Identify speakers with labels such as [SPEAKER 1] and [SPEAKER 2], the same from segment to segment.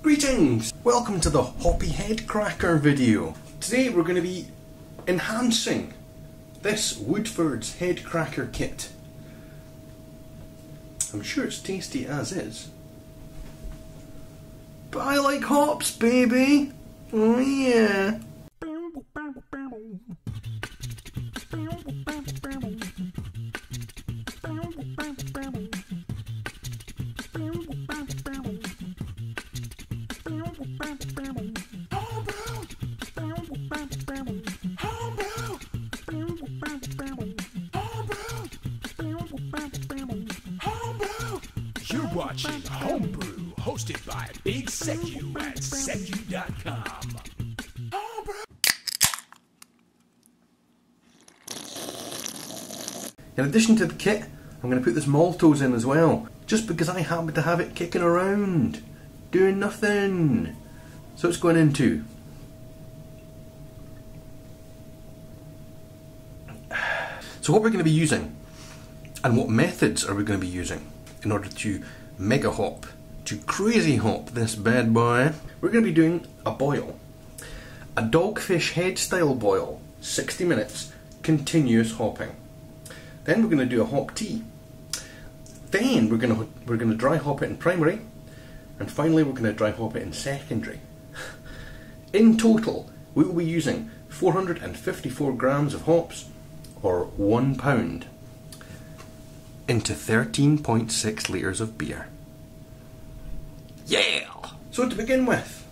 [SPEAKER 1] Greetings! Welcome to the Hoppy Headcracker video. Today we're going to be enhancing this Woodford's Headcracker kit. I'm sure it's tasty as is. But I like hops, baby! Oh yeah!
[SPEAKER 2] You're watching Homebrew, hosted by Big Secu at secu.com.
[SPEAKER 1] In addition to the kit, I'm going to put this maltose in as well, just because I happen to have it kicking around, doing nothing. So it's going into So what we're going to be using, and what methods are we going to be using in order to mega hop, to crazy hop this bad boy. We're going to be doing a boil, a dogfish head style boil, 60 minutes, continuous hopping. Then we're going to do a hop tea. Then we're going to dry hop it in primary, and finally we're going to dry hop it in secondary. In total, we will be using 454 grams of hops, or 1 pound, into 13.6 litres of beer. Yeah! So to begin with,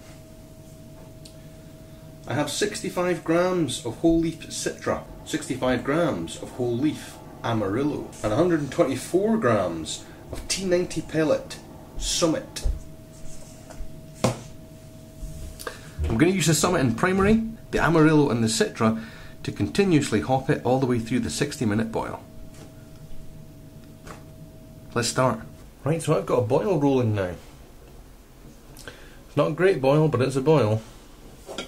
[SPEAKER 1] I have 65 grams of whole leaf Citra, 65 grams of whole leaf Amarillo, and 124 grams of T90 pellet Summit. I'm going to use the Summit in primary, the Amarillo and the Citra to continuously hop it all the way through the 60-minute boil. Let's start. Right, so I've got a boil rolling now. It's not a great boil, but it's a boil. I'm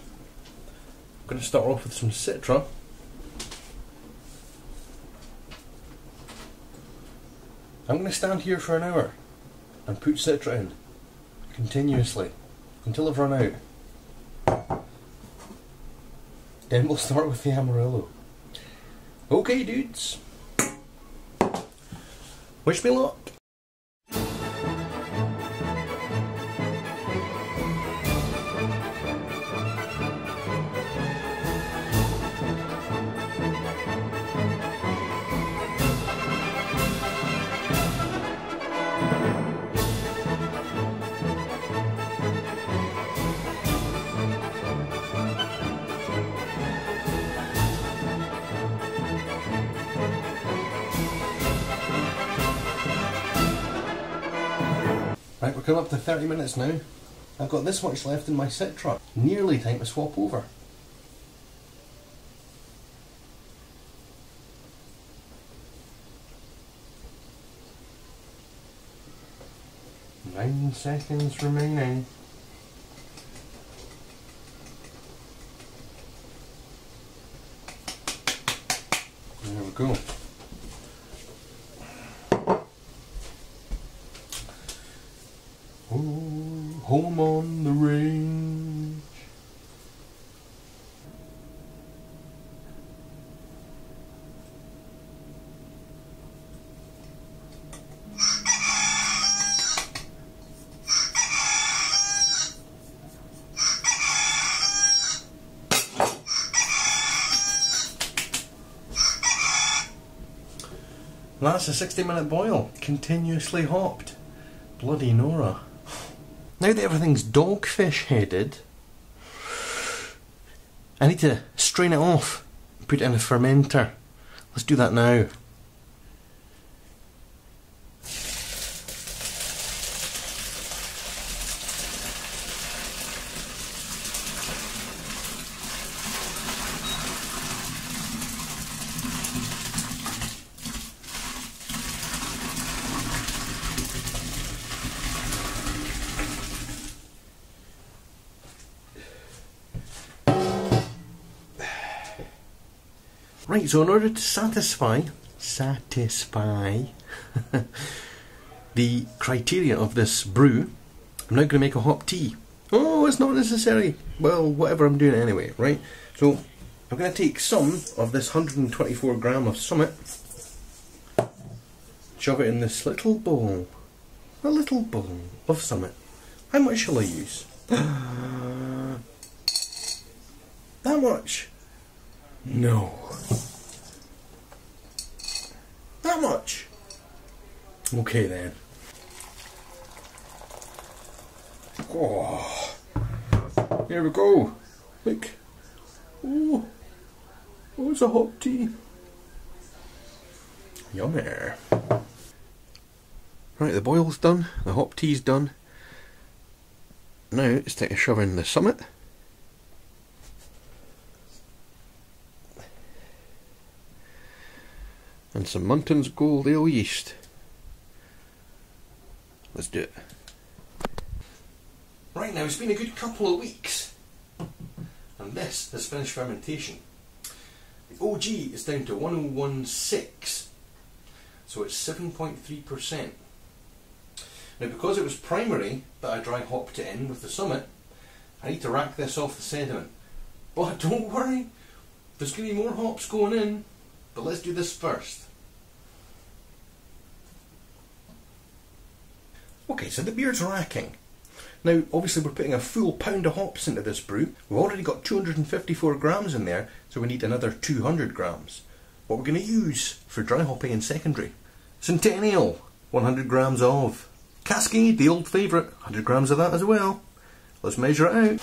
[SPEAKER 1] going to start off with some Citra. I'm going to stand here for an hour and put Citra in continuously until I've run out. Then we'll start with the Amarillo. Okay, dudes. Wish me luck. Right, we're coming up to 30 minutes now. I've got this much left in my Citra. Nearly time to swap over. Nine seconds remaining. There we go. Home on the range. That's a 60-minute boil, continuously hopped. Bloody Nora. Now that everything's dogfish headed, I need to strain it off and put it in a fermenter. Let's do that now. Right, so in order to satisfy the criteria of this brew, I'm now going to make a hop tea. No, it's not necessary. Well, whatever, I'm doing it anyway, right? So, I'm going to take some of this 124 gram of Summit, shove it in this little bowl. A little bowl of Summit. How much shall I use? That much? No. That much? Okay then. Oh, here we go. Look. Oh, it's a hot tea. Yummy. Right, the boil's done, the hop tea's done. Now it's time to shove in the Summit. And some Munton's Gold Ale yeast. Let's do it. Right, now it's been a good couple of weeks and this has finished fermentation. The OG is down to 1016, so it's 7.3%. Now because it was primary that I dry hopped it in with the Summit, I need to rack this off the sediment. But don't worry, there's going to be more hops going in, but let's do this first. Okay, so the beer's racking. Now obviously we're putting a full pound of hops into this brew. We've already got 254 grams in there, so we need another 200 grams. What we're going to use for dry hopping in secondary. Centennial, 100 grams of. Cascade, the old favourite, 100 grams of that as well. Let's measure it out.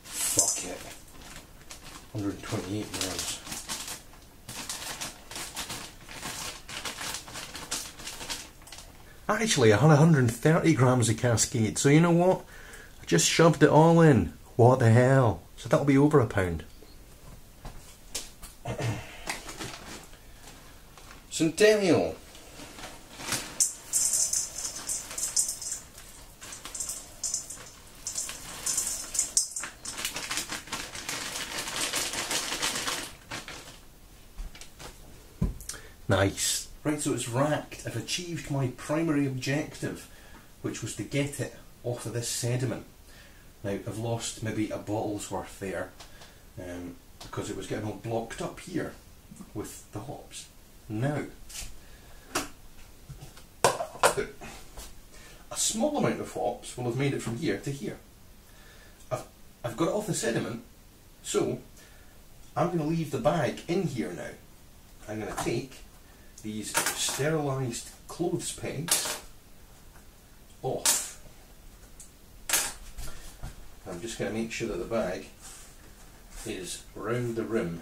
[SPEAKER 1] Fuck it. 128 grams. Actually, I had 130 grams of Cascade, so you know what? I just shoved it all in. What the hell? So that'll be over a pound. Centennial. Nice. Right, so it's racked. I've achieved my primary objective, which was to get it off of this sediment. Now, I've lost maybe a bottle's worth there, because it was getting all blocked up here with the hops. Now, a small amount of hops will have made it from here to here. I've got it off the sediment, so I'm going to leave the bag in here now. I'm going to take these sterilised clothes pegs off. I'm just going to make sure that the bag is round the rim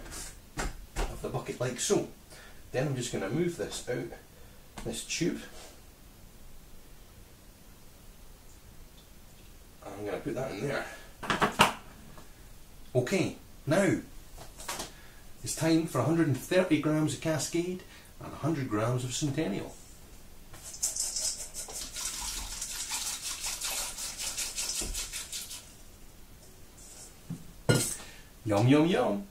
[SPEAKER 1] of the bucket like so. Then I'm just going to move this out, this tube. I'm going to put that in there. Okay, now it's time for 130 grams of Cascade and 100 grams of Centennial. Yum yum yum.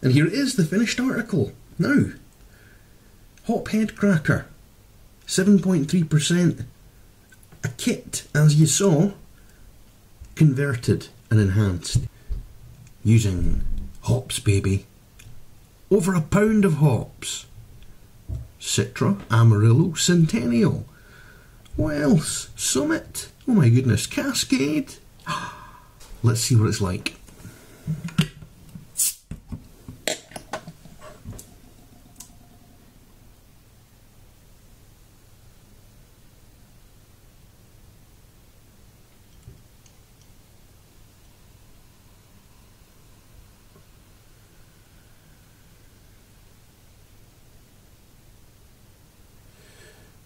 [SPEAKER 1] And here is the finished article. Now, Hoppy Headcracker, 7.3%. A kit, as you saw, converted and enhanced. Using hops, baby. Over a pound of hops. Citra, Amarillo, Centennial. What else? Summit. Oh my goodness, Cascade. Let's see what it's like.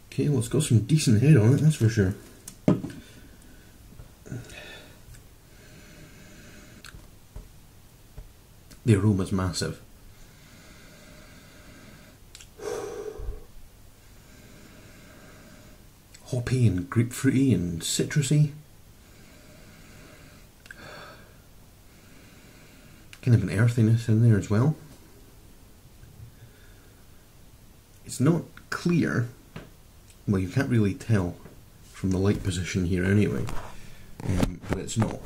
[SPEAKER 1] Okay, well, it's got some decent head on it, that's for sure. The aroma's massive. Hoppy and grapefruity and citrusy. kind of an earthiness in there as well. It's not clear, well, you can't really tell from the light position here anyway, but it's not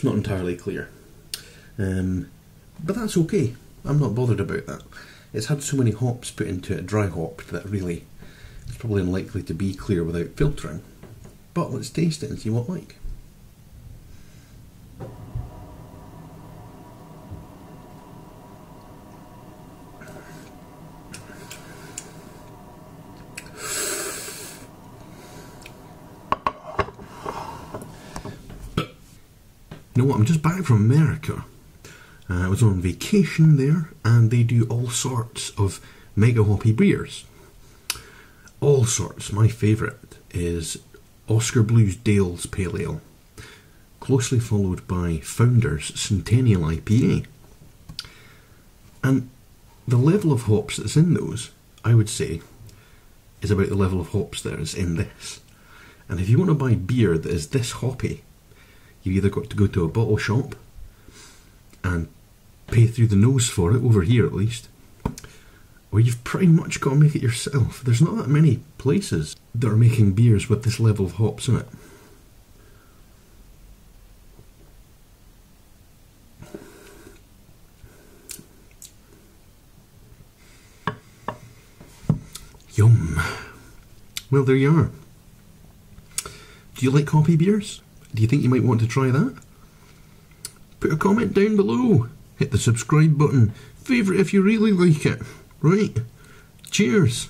[SPEAKER 1] entirely clear, but that's okay. I'm not bothered about that. It's had so many hops put into it, dry hopped, that really it's probably unlikely to be clear without filtering. But let's taste it and see what it's like. You know what, I'm just back from America. I was on vacation there, and they do all sorts of mega hoppy beers. All sorts. My favourite is Oscar Blues Dale's Pale Ale, closely followed by Founder's Centennial IPA. And the level of hops that's in those, I would say, is about the level of hops that is in this. And if you want to buy beer that is this hoppy, you've either got to go to a bottle shop and pay through the nose for it, over here at least, or you've pretty much got to make it yourself. There's not that many places that are making beers with this level of hops in it. Yum. Well, there you are. Do you like hoppy beers? Do you think you might want to try that? Put a comment down below. Hit the subscribe button. Favourite if you really like it. Right? Cheers.